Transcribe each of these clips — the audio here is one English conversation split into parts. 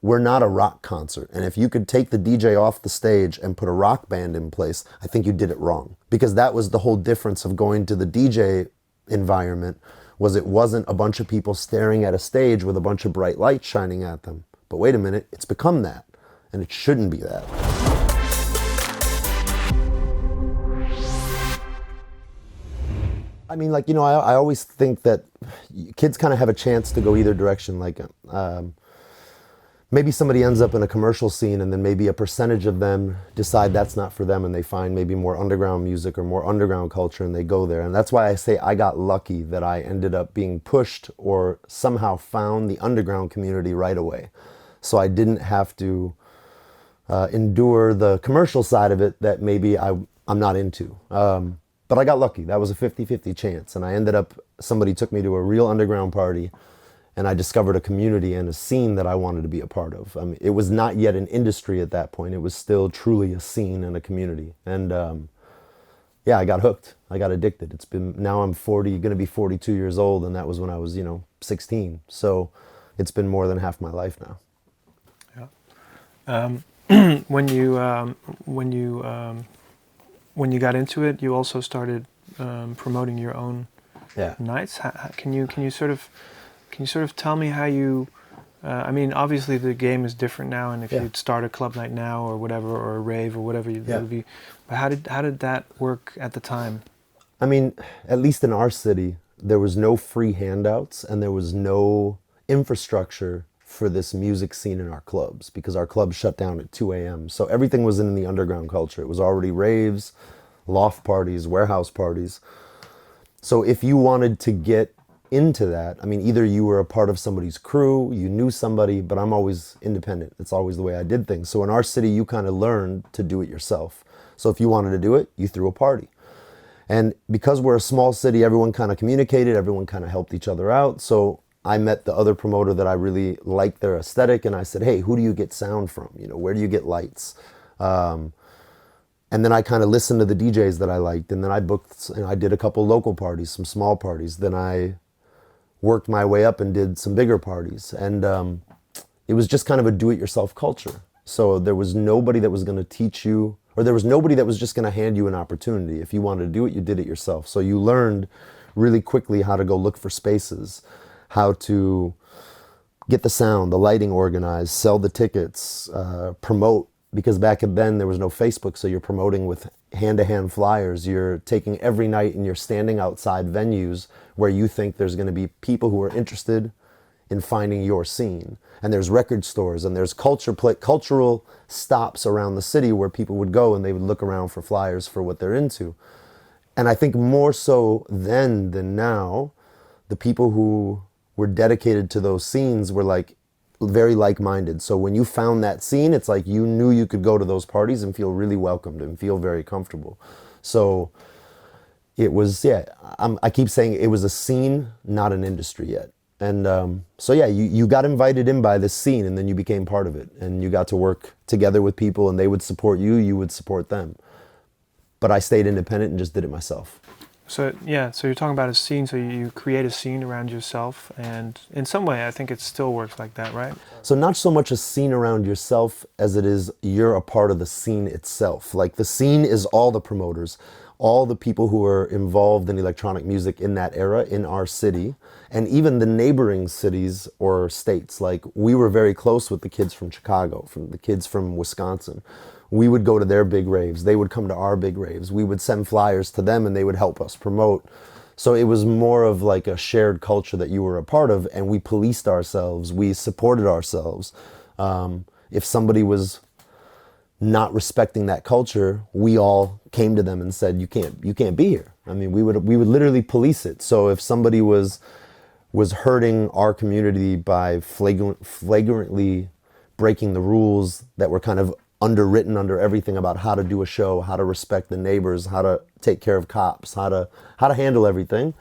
we're not a rock concert. And if you could take the DJ off the stage and put a rock band in place, I think you did it wrong. Because that was the whole difference of going to the DJ environment, was it wasn't a bunch of people staring at a stage with a bunch of bright lights shining at them. But wait a minute, it's become that. And it shouldn't be that. I mean, like, you know, I always think that kids kind of have a chance to go either direction. Like, maybe somebody ends up in a commercial scene and then maybe a percentage of them decide that's not for them and they find maybe more underground music or more underground culture and they go there. And that's why I say I got lucky that I ended up being pushed or somehow found the underground community right away. So I didn't have to endure the commercial side of it that maybe I'm not into. But I got lucky. That was a 50-50 chance. And I ended up, somebody took me to a real underground party and I discovered a community and a scene that I wanted to be a part of. I mean, it was not yet an industry at that point. It was still truly a scene and a community. And yeah, I got hooked. I got addicted. It's been, now I'm 40, going to be 42 years old. And that was when I was, 16. So it's been more than half my life now. Yeah. When you got into it, you also started promoting your own nights. Can you sort of tell me how you? I mean, obviously the game is different now, and if you'd start a club night now or whatever, or a rave or whatever, it would be. But how did that work at the time? I mean, at least in our city, there was no free handouts, and there was no infrastructure for this music scene in our clubs, because our clubs shut down at 2 a.m. So everything was in the underground culture. It was already raves, loft parties, warehouse parties. So if you wanted to get into that, I mean, either you were a part of somebody's crew, you knew somebody, but I'm always independent. It's always the way I did things. So in our city, you kind of learned to do it yourself. So if you wanted to do it, you threw a party. And because we're a small city, everyone kind of communicated, everyone kind of helped each other out. So I met the other promoter that I really liked their aesthetic, and I said, hey, who do you get sound from? Where do you get lights? And then I kind of listened to the DJs that I liked, and then I booked, and I did a couple local parties, some small parties. Then I worked my way up and did some bigger parties. And it was just kind of a do-it-yourself culture. So there was nobody that was going to teach you, or there was nobody that was just going to hand you an opportunity. If you wanted to do it, you did it yourself. So you learned really quickly how to go look for spaces, how to get the sound, the lighting organized, sell the tickets, promote, because back then there was no Facebook, so you're promoting with hand-to-hand flyers. You're taking every night and you're standing outside venues where you think there's going to be people who are interested in finding your scene. And there's record stores and there's cultural stops around the city where people would go and they would look around for flyers for what they're into. And I think more so then than now, the people who were dedicated to those scenes were like very like-minded. So when you found that scene, it's like you knew you could go to those parties and feel really welcomed and feel very comfortable. So it was, I keep saying it was a scene, not an industry yet. And so yeah, you got invited in by this scene and then you became part of it. And you got to work together with people and they would support you, you would support them. But I stayed independent and just did it myself. So yeah, so you're talking about a scene, so you create a scene around yourself, and in some way I think it still works like that, right? So not so much a scene around yourself as it is you're a part of the scene itself. Like the scene is all the promoters, all the people who are involved in electronic music in that era in our city, and even the neighboring cities or states. Like we were very close with the kids from Chicago, from the kids from Wisconsin. We would go to their big raves. They would come to our big raves. We would send flyers to them and they would help us promote. So it was more of like a shared culture that you were a part of, and we policed ourselves. We supported ourselves. If somebody was not respecting that culture, we all came to them and said, you can't be here. I mean, we would literally police it. So if somebody was hurting our community by flagrantly breaking the rules that were kind of underwritten under everything about how to do a show, how to respect the neighbors, how to take care of cops, how to handle everything,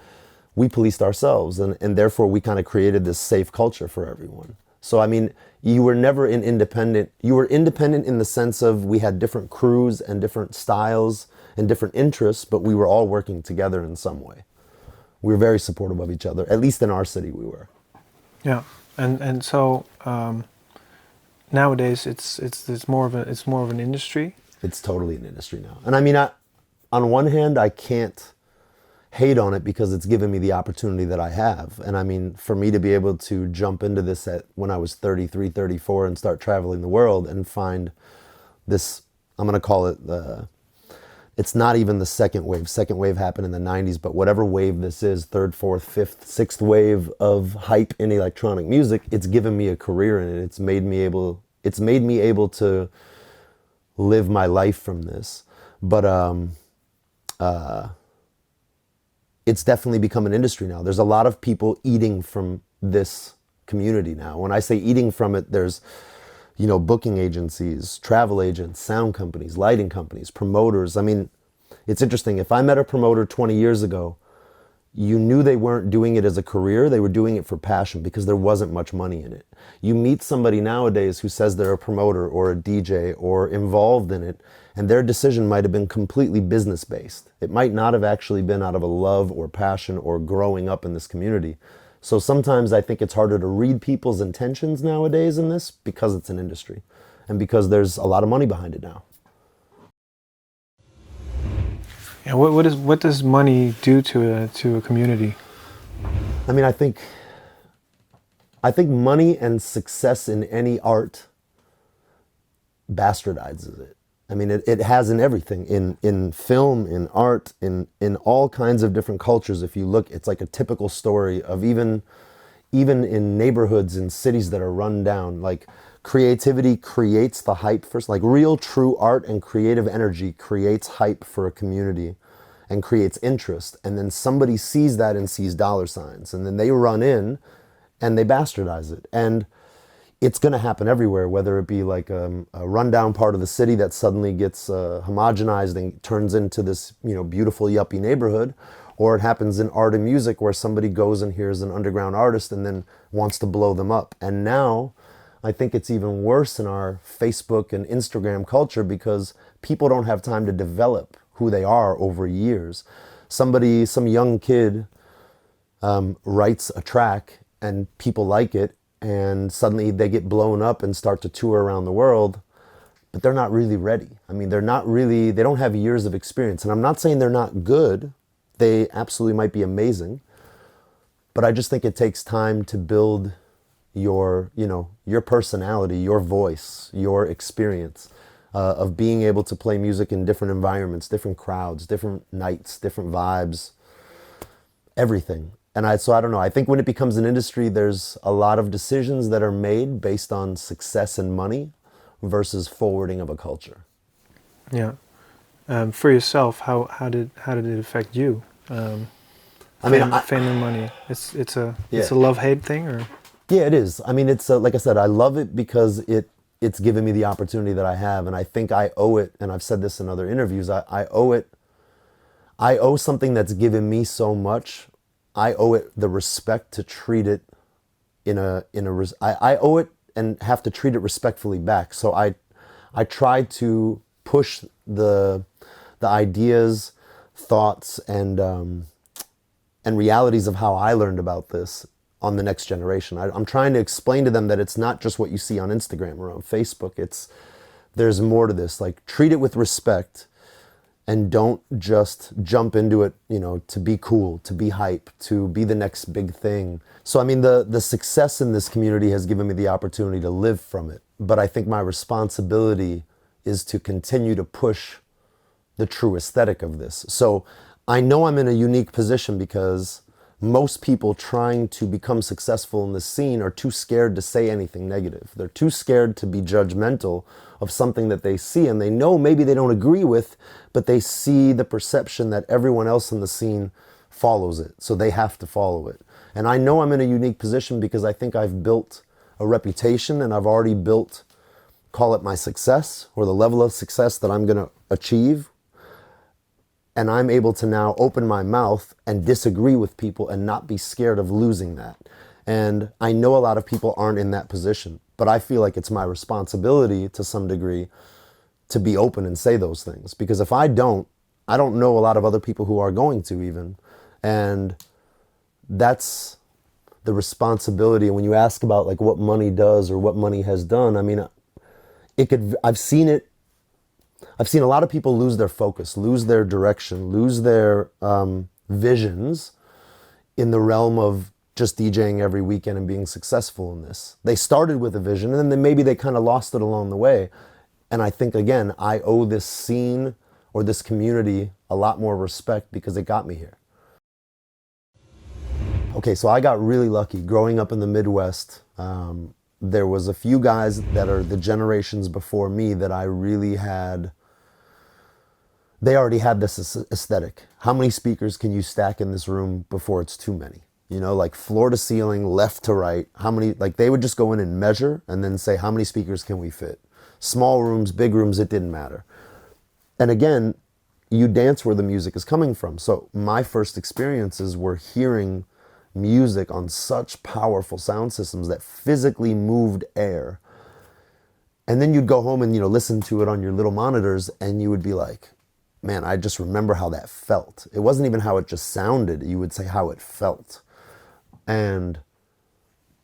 we policed ourselves, and therefore we kind of created this safe culture for everyone. So I mean, you were never independent. You were independent in the sense of we had different crews and different styles and different interests, but we were all working together in some way. We were very supportive of each other, at least in our city we were. Yeah, and so nowadays it's more of an industry. It's totally an industry now. And I mean, on one hand, I can't hate on it because it's given me the opportunity that I have. And I mean, for me to be able to jump into this when I was 33, 34 and start traveling the world and find this, I'm going to call it it's not even the second wave. Second wave happened in the 90s, but whatever wave this is, third, fourth, fifth, sixth wave of hype in electronic music, it's given me a career in it. It's made me able to live my life from this. But it's definitely become an industry now. There's a lot of people eating from this community now. When I say eating from it, there's, booking agencies, travel agents, sound companies, lighting companies, promoters. I mean, it's interesting. If I met a promoter 20 years ago, you knew they weren't doing it as a career. They were doing it for passion because there wasn't much money in it. You meet somebody nowadays who says they're a promoter or a DJ or involved in it, and their decision might have been completely business-based. It might not have actually been out of a love or passion or growing up in this community. So sometimes I think it's harder to read people's intentions nowadays in this because it's an industry and because there's a lot of money behind it now. Yeah, what does money do to a community? I mean, I think money and success in any art bastardizes it. I mean, it has in everything, in film, in art, in all kinds of different cultures. If you look, it's like a typical story of even in neighborhoods in cities that are run down, like creativity creates the hype first, like real true art and creative energy creates hype for a community and creates interest. And then somebody sees that and sees dollar signs, and then they run in and they bastardize it. And it's going to happen everywhere, whether it be like a rundown part of the city that suddenly gets homogenized and turns into this, beautiful yuppie neighborhood, or it happens in art and music where somebody goes and hears an underground artist and then wants to blow them up. And now I think it's even worse in our Facebook and Instagram culture because people don't have time to develop who they are over years. Some young kid writes a track and people like it, and suddenly they get blown up and start to tour around the world, but they're not really ready. I mean, they don't have years of experience. And I'm not saying they're not good. They absolutely might be amazing. But I just think it takes time to build your personality, your voice, your experience of being able to play music in different environments, different crowds, different nights, different vibes, everything. And so I don't know, I think when it becomes an industry, there's a lot of decisions that are made based on success and money versus forwarding of a culture. Yeah. For yourself, how did it affect you? Fame and money. It's a love-hate thing, or? Yeah, it is. I mean, it's like I said, I love it because it's given me the opportunity that I have, and I think I owe it. And I've said this in other interviews. I owe it. I owe something that's given me so much. I owe it the respect to treat it I owe it and have to treat it respectfully back. So I try to push the ideas, thoughts, and realities of how I learned about this on the next generation. I'm trying to explain to them that it's not just what you see on Instagram or on Facebook. There's more to this. Like, treat it with respect. And don't just jump into it, to be cool, to be hype, to be the next big thing. So, I mean, the success in this community has given me the opportunity to live from it. But I think my responsibility is to continue to push the true aesthetic of this. So I know I'm in a unique position because most people trying to become successful in this scene are too scared to say anything negative. They're too scared to be judgmental of something that they see, and they know maybe they don't agree with, but they see the perception that everyone else in the scene follows it, so they have to follow it. And I know I'm in a unique position because I think I've built a reputation, and I've already built, call it my success, or the level of success that I'm going to achieve. And I'm able to now open my mouth and disagree with people and not be scared of losing that. And I know a lot of people aren't in that position, but I feel like it's my responsibility to some degree to be open and say those things. Because if I don't know a lot of other people who are going to even. And that's the responsibility. And when you ask about like what money does or what money has done, I mean, I've seen it. I've seen a lot of people lose their focus, lose their direction, lose their visions in the realm of just DJing every weekend and being successful in this. They started with a vision and then maybe they kind of lost it along the way. And I think, again, I owe this scene or this community a lot more respect because it got me here. Okay, so I got really lucky growing up in the Midwest. There was a few guys that are the generations before me that I really had, they already had this aesthetic. How many speakers can you stack in this room before it's too many? You know, like floor to ceiling, left to right. How many, like they would just go in and measure and then say, how many speakers can we fit? Small rooms, big rooms, it didn't matter. And again, you dance where the music is coming from. So my first experiences were hearing music on such powerful sound systems that physically moved air. And then you'd go home and, you know, listen to it on your little monitors and you would be like, man, I just remember how that felt. It wasn't even how it just sounded. You would say how it felt. And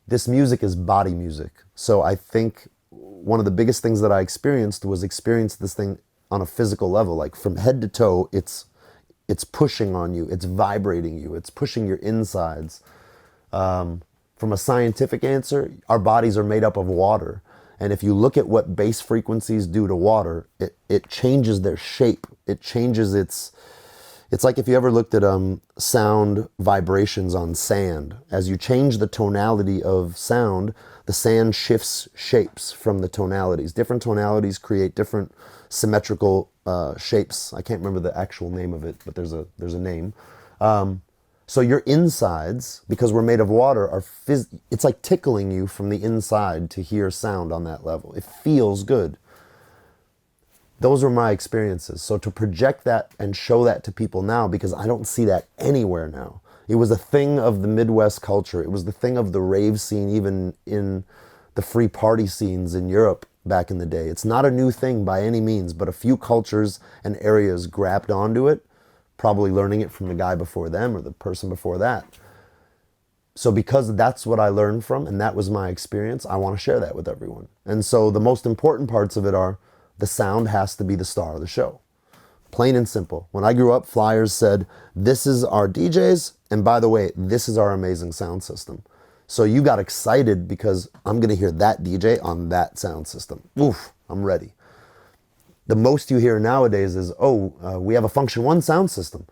this music is body music. So I think one of the biggest things that I experienced was experience this thing on a physical level, like from head to toe, it's pushing on you, it's vibrating you, it's pushing your insides. From a scientific answer, our bodies are made up of water. And if you look at what bass frequencies do to water, it changes their shape. It changes it's like if you ever looked at sound vibrations on sand. As you change the tonality of sound, the sand shifts shapes from the tonalities. Different tonalities create different symmetrical shapes. I can't remember the actual name of it, but there's a name. So your insides, because we're made of water, it's like tickling you from the inside to hear sound on that level. It feels good. Those were my experiences. So to project that and show that to people now, because I don't see that anywhere now. It was a thing of the Midwest culture. It was the thing of the rave scene, even in the free party scenes in Europe back in the day. It's not a new thing by any means, but a few cultures and areas grabbed onto it, probably learning it from the guy before them or the person before that. So because that's what I learned from and that was my experience, I want to share that with everyone. And so the most important parts of it are the sound has to be the star of the show. Plain and simple. When I grew up, flyers said, this is our DJs, and by the way, this is our amazing sound system. So you got excited because I'm going to hear that DJ on that sound system. Oof, I'm ready. The most you hear nowadays is, we have a Function 1 sound system.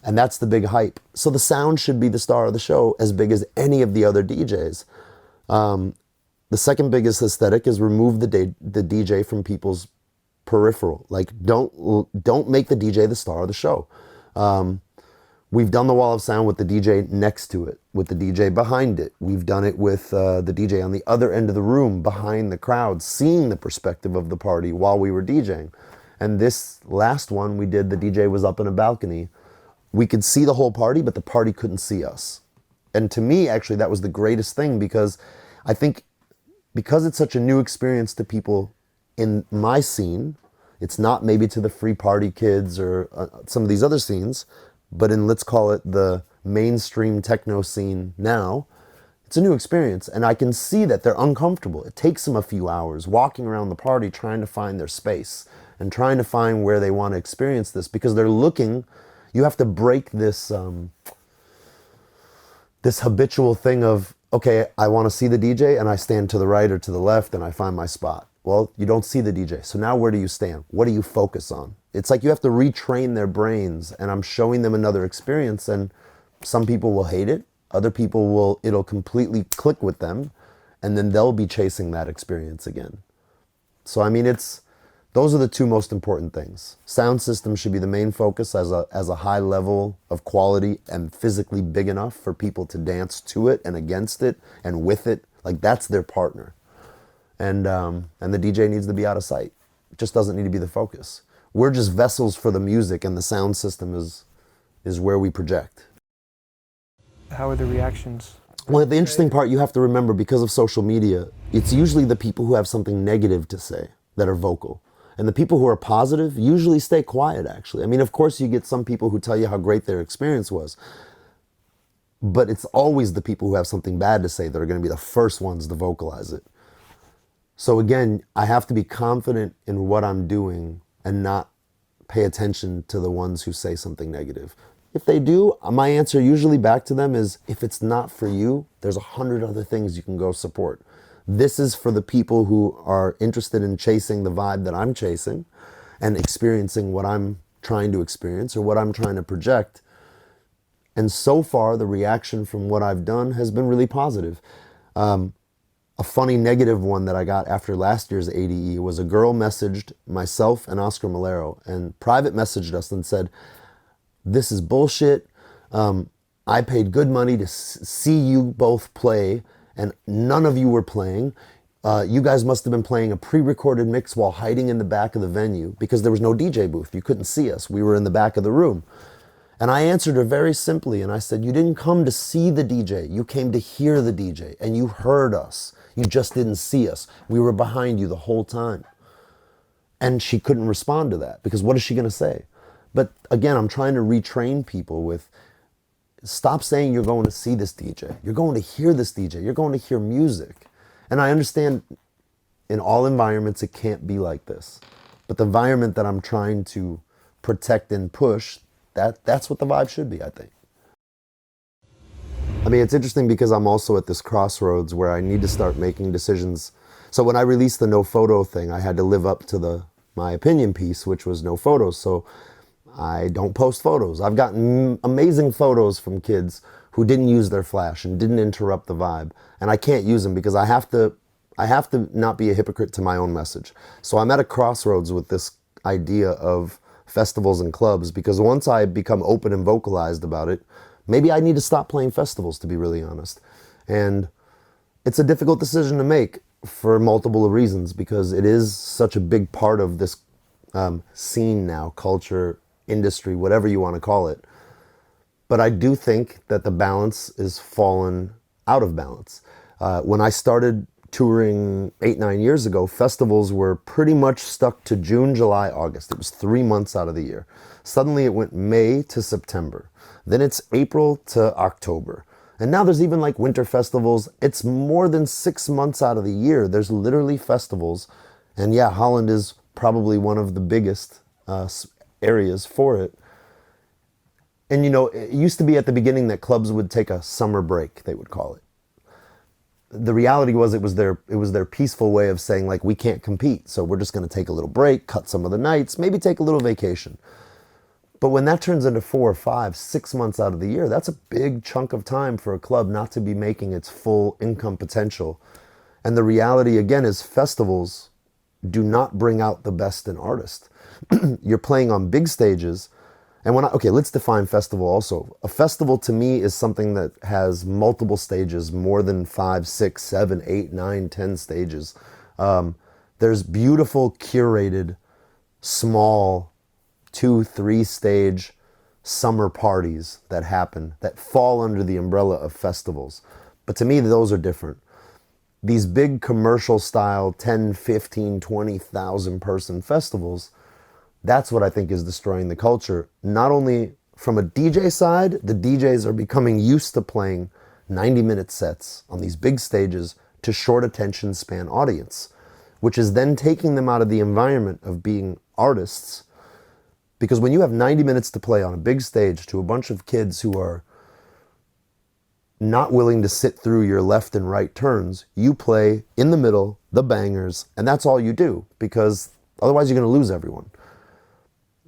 And that's the big hype. So the sound should be the star of the show as big as any of the other DJs. The second biggest aesthetic is remove the DJ from people's peripheral. Like don't make the DJ the star of the show. We've done the wall of sound with the DJ next to it, with the DJ behind it. We've done it with the DJ on the other end of the room, behind the crowd, seeing the perspective of the party while we were DJing. And this last one we did, the DJ was up in a balcony. We could see the whole party, but the party couldn't see us. And to me, actually, that was the greatest thing because I think because it's such a new experience to people in my scene, it's not maybe to the free party kids or some of these other scenes, but in, let's call it the mainstream techno scene now, it's a new experience. And I can see that they're uncomfortable. It takes them a few hours walking around the party trying to find their space and trying to find where they want to experience this because they're looking, you have to break this, this habitual thing of, okay, I want to see the DJ and I stand to the right or to the left and I find my spot. Well, you don't see the DJ. So now where do you stand? What do you focus on? It's like you have to retrain their brains and I'm showing them another experience and some people will hate it. Other people it'll completely click with them and then they'll be chasing that experience again. So, I mean, those are the two most important things. Sound system should be the main focus as a high level of quality and physically big enough for people to dance to it and against it and with it. Like that's their partner. And the DJ needs to be out of sight. It just doesn't need to be the focus. We're just vessels for the music and the sound system is where we project. How are the reactions? Well, the interesting part you have to remember because of social media, it's usually the people who have something negative to say that are vocal. And the people who are positive usually stay quiet, actually. I mean, of course, you get some people who tell you how great their experience was. But it's always the people who have something bad to say that are going to be the first ones to vocalize it. So again, I have to be confident in what I'm doing and not pay attention to the ones who say something negative. If they do, my answer usually back to them is, if it's not for you, there's 100 other things you can go support. This is for the people who are interested in chasing the vibe that I'm chasing and experiencing what I'm trying to experience or what I'm trying to project. And so far, the reaction from what I've done has been really positive. A funny negative one that I got after last year's ADE was a girl messaged myself and Oscar Malero and private messaged us and said, "This is bullshit. I paid good money to see you both play, and none of you were playing. You guys must have been playing a pre-recorded mix while hiding in the back of the venue because there was no DJ booth. You couldn't see us. We were in the back of the room." And I answered her very simply, and I said, "You didn't come to see the DJ. You came to hear the DJ, and you heard us. You just didn't see us. We were behind you the whole time." And she couldn't respond to that because what is she going to say? But again, I'm trying to retrain people with, stop saying you're going to see this DJ. You're going to hear this DJ. You're going to hear music. And I understand in all environments it can't be like this. But the environment that I'm trying to protect and push, that's what the vibe should be, I think. I mean, it's interesting because I'm also at this crossroads where I need to start making decisions. So when I released the no photo thing, I had to live up to my opinion piece, which was no photos. So I don't post photos. I've gotten amazing photos from kids who didn't use their flash and didn't interrupt the vibe. And I can't use them because I have to not be a hypocrite to my own message. So I'm at a crossroads with this idea of festivals and clubs, because once I become open and vocalized about it, maybe I need to stop playing festivals, to be really honest. And it's a difficult decision to make for multiple reasons, because it is such a big part of this scene now, culture, industry, whatever you want to call it. But I do think that the balance is fallen out of balance. When I started touring 8-9 years ago, festivals were pretty much stuck to June, July, August. It was 3 months out of the year. Suddenly it went May to September. Then it's April to October. And now there's even like winter festivals. It's more than 6 months out of the year. There's literally festivals. And yeah, Holland is probably one of the biggest areas for it. And you know, it used to be at the beginning that clubs would take a summer break, they would call it. The reality was it was their peaceful way of saying, like, we can't compete, so we're just going to take a little break, cut some of the nights, maybe take a little vacation. But when that turns into 4, 5, 6 months out of the year, that's a big chunk of time for a club not to be making its full income potential. And the reality, again, is festivals do not bring out the best in artists. You're playing on big stages. And okay, let's define festival also. A festival to me is something that has multiple stages, more than 5, 6, 7, 8, 9, 10 stages. There's beautiful, curated, small 2, 3 stage summer parties that happen, that fall under the umbrella of festivals. But to me, those are different. These big commercial style 10, 15, 20,000 person festivals, that's what I think is destroying the culture. Not only from a DJ side, the DJs are becoming used to playing 90-minute sets on these big stages to short attention span audience, which is then taking them out of the environment of being artists. Because when you have 90 minutes to play on a big stage to a bunch of kids who are not willing to sit through your left and right turns, you play in the middle, the bangers, and that's all you do, because otherwise you're going to lose everyone.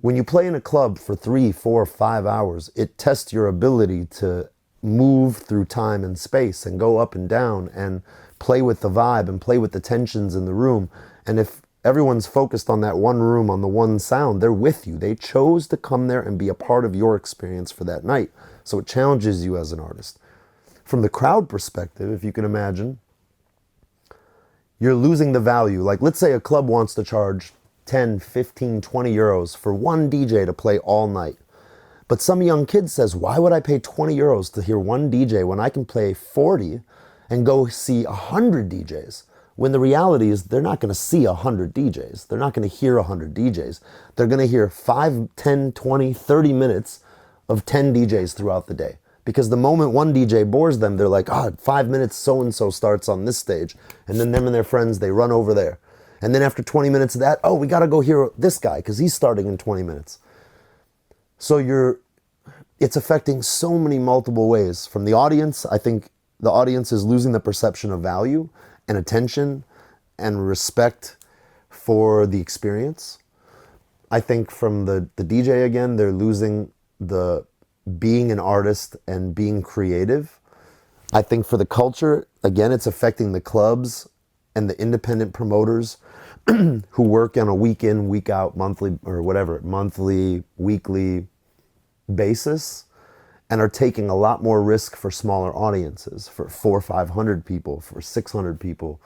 When you play in a club for 3, 4, 5 hours, it tests your ability to move through time and space and go up and down and play with the vibe and play with the tensions in the room. And if everyone's focused on that one room, on the one sound, they're with you. They chose to come there and be a part of your experience for that night. So it challenges you as an artist. From the crowd perspective, if you can imagine, you're losing the value. Like, let's say a club wants to charge 10, 15, 20 euros for one DJ to play all night. But some young kid says, why would I pay 20 euros to hear one DJ when I can play 40 and go see 100 DJs? When the reality is they're not going to see 100 DJs. They're not going to hear 100 DJs. They're going to hear 5, 10, 20, 30 minutes of 10 DJs throughout the day. Because the moment one DJ bores them, they're like, 5 minutes so-and-so starts on this stage. And then them and their friends, they run over there. And then after 20 minutes of that, we got to go hear this guy because he's starting in 20 minutes. So it's affecting so many multiple ways. From the audience, I think the audience is losing the perception of value and attention and respect for the experience. I think from the DJ, again, they're losing the being an artist and being creative. I think for the culture, again, it's affecting the clubs and the independent promoters who work on a week in, week out, monthly, or whatever, monthly, weekly basis, and are taking a lot more risk for smaller audiences, for 400 or 500 people, for 600 people.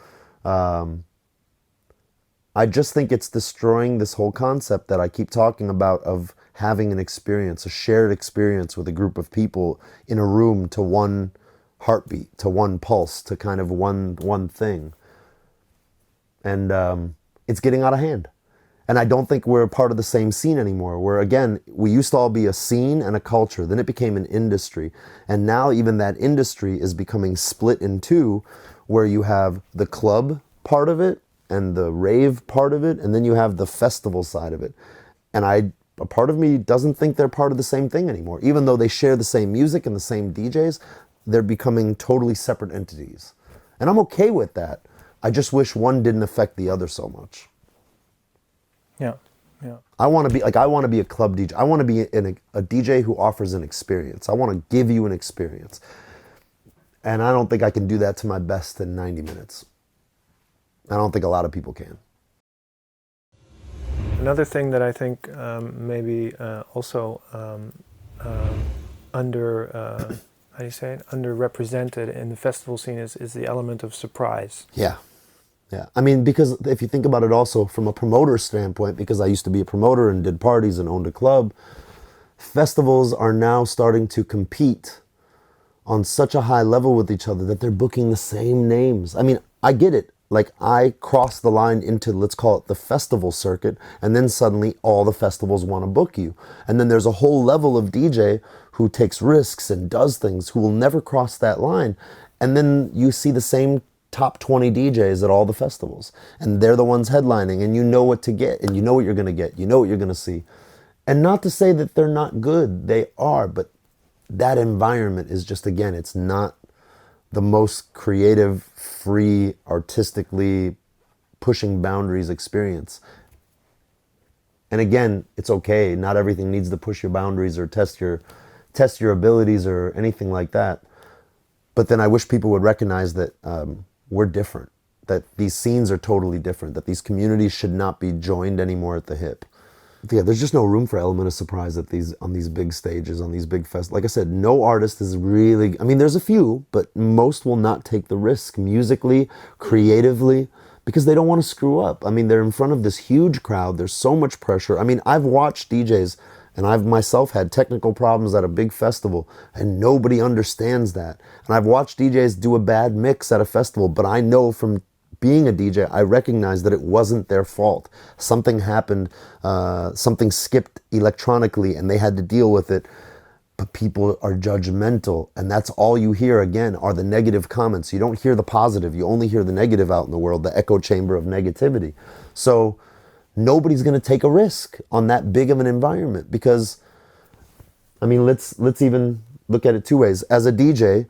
I just think it's destroying this whole concept that I keep talking about of having an experience, a shared experience with a group of people in a room, to one heartbeat, to one pulse, to kind of one thing. And it's getting out of hand. And I don't think we're a part of the same scene anymore, where, again, we used to all be a scene and a culture. Then it became an industry. And now even that industry is becoming split in two, where you have the club part of it and the rave part of it, and then you have the festival side of it. And a part of me doesn't think they're part of the same thing anymore. Even though they share the same music and the same DJs, they're becoming totally separate entities. And I'm okay with that. I just wish one didn't affect the other so much. Yeah, yeah. I want to be a club DJ. I want to be a DJ who offers an experience. I want to give you an experience. And I don't think I can do that to my best in 90 minutes. I don't think a lot of people can. Another thing that I think maybe also underrepresented in the festival scene is the element of surprise. Yeah. Yeah. I mean, because if you think about it also from a promoter standpoint, because I used to be a promoter and did parties and owned a club, festivals are now starting to compete on such a high level with each other that they're booking the same names. I mean, I get it. Like, I crossed the line into, let's call it the festival circuit, and then suddenly all the festivals want to book you. And then there's a whole level of DJ who takes risks and does things who will never cross that line. And then you see the same top 20 DJs at all the festivals, and they're the ones headlining, and you know what to get, and you know what you're going to get, you know what you're going to see. And not to say that they're not good, they are, but that environment is just, again, it's not the most creative, free, artistically pushing boundaries experience. And again, it's okay. Not everything needs to push your boundaries or test your abilities or anything like that. But then I wish people would recognize that we're different, that these scenes are totally different, that these communities should not be joined anymore at the hip. Yeah, there's just no room for element of surprise on these big stages, on these big festivals. Like I said, no artist is really, I mean, there's a few, but most will not take the risk musically, creatively, because they don't want to screw up. I mean, they're in front of this huge crowd. There's so much pressure. I mean, I've watched DJs, and I've myself had technical problems at a big festival, and nobody understands that. And I've watched DJs do a bad mix at a festival, but I know from being a DJ, I recognize that it wasn't their fault. Something happened, something skipped electronically, and they had to deal with it. But people are judgmental, and that's all you hear, again, are the negative comments. You don't hear the positive. You only hear the negative out in the world, the echo chamber of negativity. So nobody's going to take a risk on that big of an environment, because, I mean, let's even look at it two ways. As a DJ,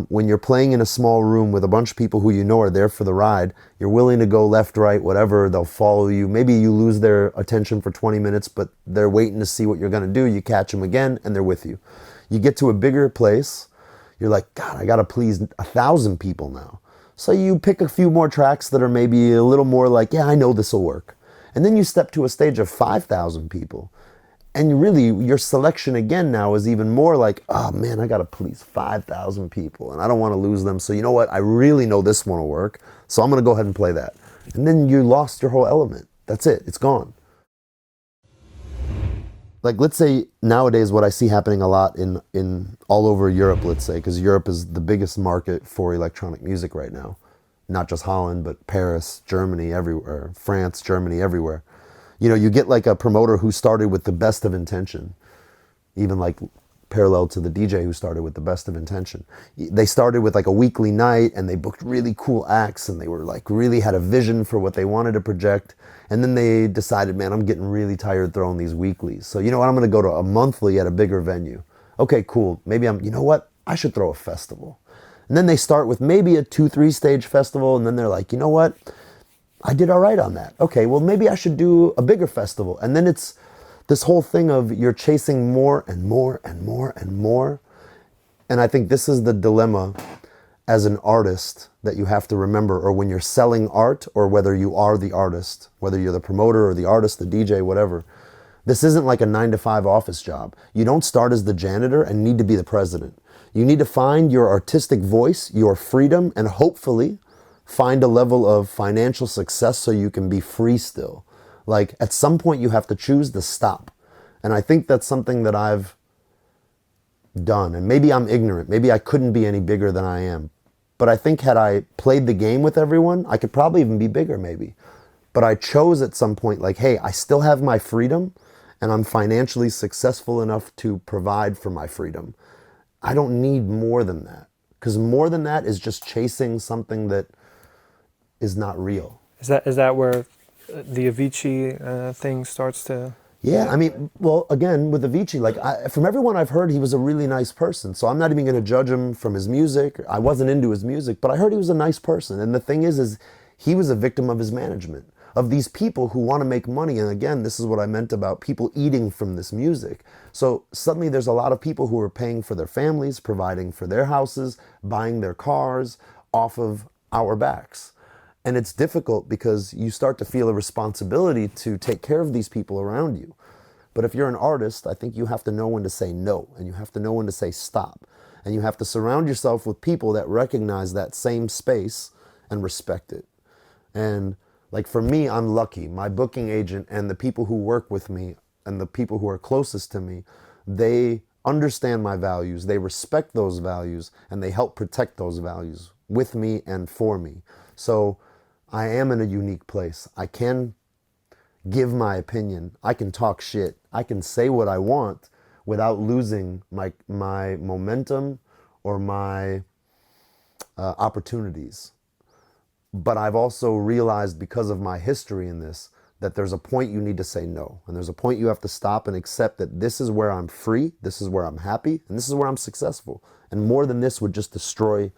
when you're playing in a small room with a bunch of people who you know are there for the ride, you're willing to go left, right, whatever, they'll follow you. Maybe you lose their attention for 20 minutes, but they're waiting to see what you're going to do. You catch them again, and they're with you. You get to a bigger place, you're like, God, I got to please 1,000 people now. So you pick a few more tracks that are maybe a little more like, yeah, I know this will work. And then you step to a stage of 5,000 people. And really, your selection again now is even more like, oh man, I got to please 5,000 people, and I don't want to lose them. So you know what? I really know this one will work, so I'm going to go ahead and play that. And then you lost your whole element. That's it. It's gone. Like, let's say nowadays what I see happening a lot in all over Europe, let's say, because Europe is the biggest market for electronic music right now. Not just Holland, but Paris, Germany, everywhere, France, Germany, everywhere. You know, you get like a promoter who started with the best of intention, even like parallel to the DJ who started with the best of intention. They started with like a weekly night and they booked really cool acts and they were like really had a vision for what they wanted to project. And then they decided, man, I'm getting really tired throwing these weeklies. So you know what, I'm gonna go to a monthly at a bigger venue. Okay, cool. Maybe you know what? I should throw a festival. And then they start with maybe a 2-3 stage festival and then they're like, you know what? I did all right on that. Okay, well maybe I should do a bigger festival. And then it's this whole thing of you're chasing more and more and more and more. And I think this is the dilemma as an artist that you have to remember, or when you're selling art, or whether you are the artist, whether you're the promoter or the artist, the DJ, whatever. This isn't like a 9-to-5 office job. You don't start as the janitor and need to be the president. You need to find your artistic voice, your freedom, and hopefully find a level of financial success so you can be free still. Like at some point you have to choose to stop. And I think that's something that I've done. And maybe I'm ignorant. Maybe I couldn't be any bigger than I am. But I think had I played the game with everyone, I could probably even be bigger maybe. But I chose at some point like, hey, I still have my freedom and I'm financially successful enough to provide for my freedom. I don't need more than that. Because more than that is just chasing something that is not real. Is that where the Avicii thing starts to... Yeah, I mean, well, again, with Avicii, like, from everyone I've heard, he was a really nice person. So I'm not even going to judge him from his music. I wasn't into his music, but I heard he was a nice person. And the thing is he was a victim of his management, of these people who want to make money. And again, this is what I meant about people eating from this music. So suddenly there's a lot of people who are paying for their families, providing for their houses, buying their cars off of our backs. And it's difficult because you start to feel a responsibility to take care of these people around you. But if you're an artist, I think you have to know when to say no, and you have to know when to say stop. And you have to surround yourself with people that recognize that same space and respect it. And like for me, I'm lucky. My booking agent and the people who work with me and the people who are closest to me, they understand my values, they respect those values, and they help protect those values with me and for me. So I am in a unique place. I can give my opinion. I can talk shit. I can say what I want without losing my momentum or my opportunities. But I've also realized because of my history in this, that there's a point you need to say no. And there's a point you have to stop and accept that this is where I'm free, this is where I'm happy, and this is where I'm successful. And more than this would just destroy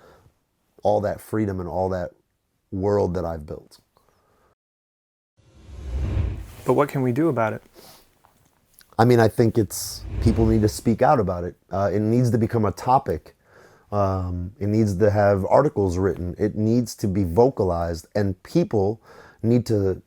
all that freedom and all that world that I've built. But what can we do about it? I mean, I think people need to speak out about it. It needs to become a topic. It needs to have articles written. It needs to be vocalized, and people need to,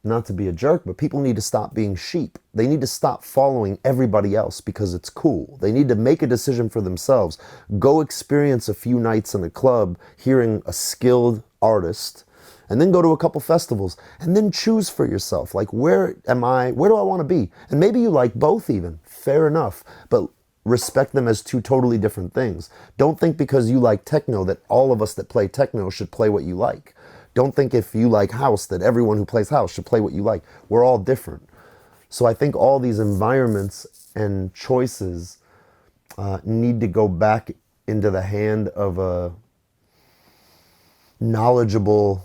not to be a jerk, but people need to stop being sheep. They need to stop following everybody else because it's cool. They need to make a decision for themselves. Go experience a few nights in a club hearing a skilled artist, and then go to a couple festivals and then choose for yourself. Like, where do I want to be? And maybe you like both even, fair enough, but respect them as two totally different things. Don't think because you like techno that all of us that play techno should play what you like. Don't think if you like house that everyone who plays house should play what you like. We're all different. So I think all these environments and choices need to go back into the hand of a knowledgeable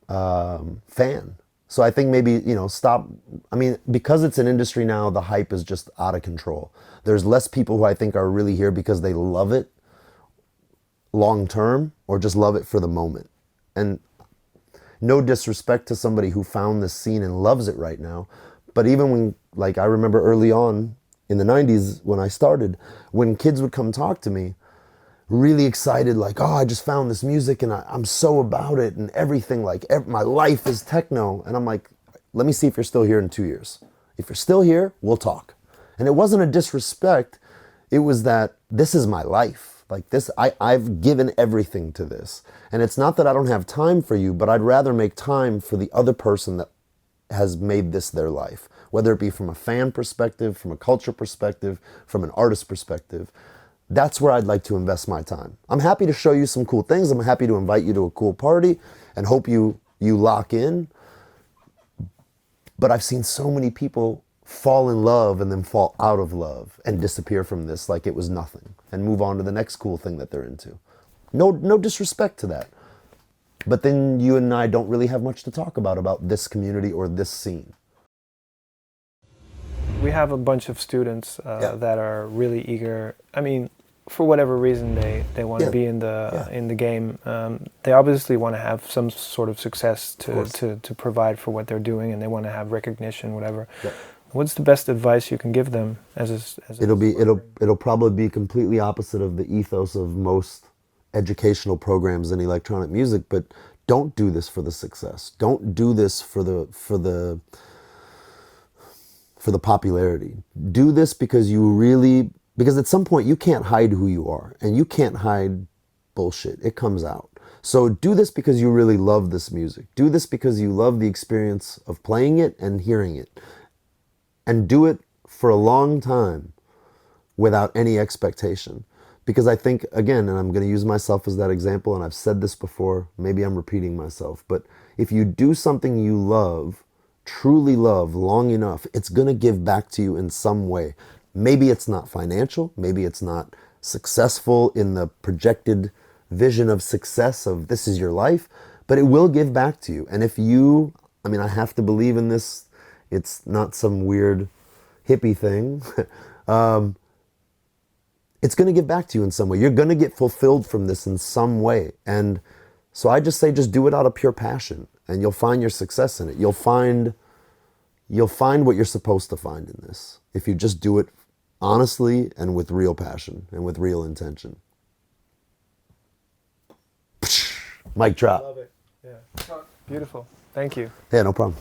fan. So I think maybe, stop. I mean, because it's an industry now, the hype is just out of control. There's less people who I think are really here because they love it long term or just love it for the moment. And no disrespect to somebody who found this scene and loves it right now. But even when, like, I remember early on in the 90s when I started, when kids would come talk to me, really excited, like, oh, I just found this music and I'm so about it and everything, like my life is techno. And I'm like, let me see if you're still here in 2 years. If you're still here, we'll talk. And it wasn't a disrespect. It was that this is my life. Like this, I've given everything to this. And it's not that I don't have time for you, but I'd rather make time for the other person that has made this their life. Whether it be from a fan perspective, from a culture perspective, from an artist perspective. That's where I'd like to invest my time. I'm happy to show you some cool things. I'm happy to invite you to a cool party and hope you lock in. But I've seen so many people fall in love and then fall out of love and disappear from this like it was nothing and move on to the next cool thing that they're into. No disrespect to that. But then you and I don't really have much to talk about this community or this scene. We have a bunch of students that are really eager. I mean, for whatever reason they want to be in the game. They obviously want to have some sort of success to provide for what they're doing, and they want to have recognition, whatever. Yeah. What's the best advice you can give them it'll probably be completely opposite of the ethos of most educational programs in electronic music, but don't do this for the success. Don't do this for the popularity. Do this because because at some point you can't hide who you are, and you can't hide bullshit. It comes out. So do this because you really love this music. Do this because you love the experience of playing it and hearing it. And do it for a long time without any expectation. Because I think, again, and I'm going to use myself as that example, and I've said this before, maybe I'm repeating myself, but if you do something you love, truly love, long enough, it's going to give back to you in some way. Maybe it's not financial, maybe it's not successful in the projected vision of success of this is your life, but it will give back to you. And if you, I have to believe in this, it's not some weird hippie thing. It's going to give back to you in some way. You're going to get fulfilled from this in some way. And so I just say, just do it out of pure passion, and you'll find your success in it. You'll find what you're supposed to find in this if you just do it honestly and with real passion and with real intention. Mic drop. Love it. Yeah. Beautiful. Thank you. Yeah, no problem.